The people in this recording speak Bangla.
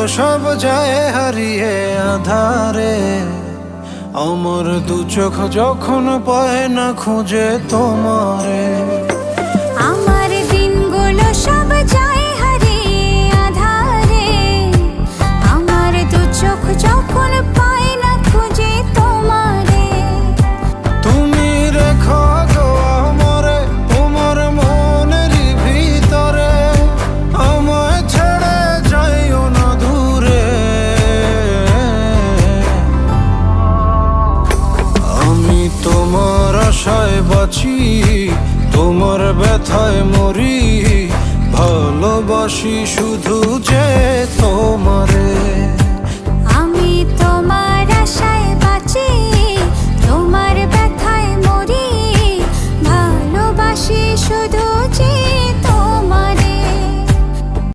সব যায় হারিয়ে আধারে। আমার দু চোখ যখন পায় না খুঁজে তোমারে। আমার দিনগুলো সব যায় হারিয়ে আঁধারে। আমার দু চোখ যখন পায় না খুঁজে তোমারে। তুমি রেখো গো আমারে তোমার মনেরই ভিতরে, আমায় ছেড়ে যাইও না দূরে। আমি তোমার আশায় বাঁচি, তোমার ব্যথায় মরি, ভালোবাসি শুধু যে তোমার।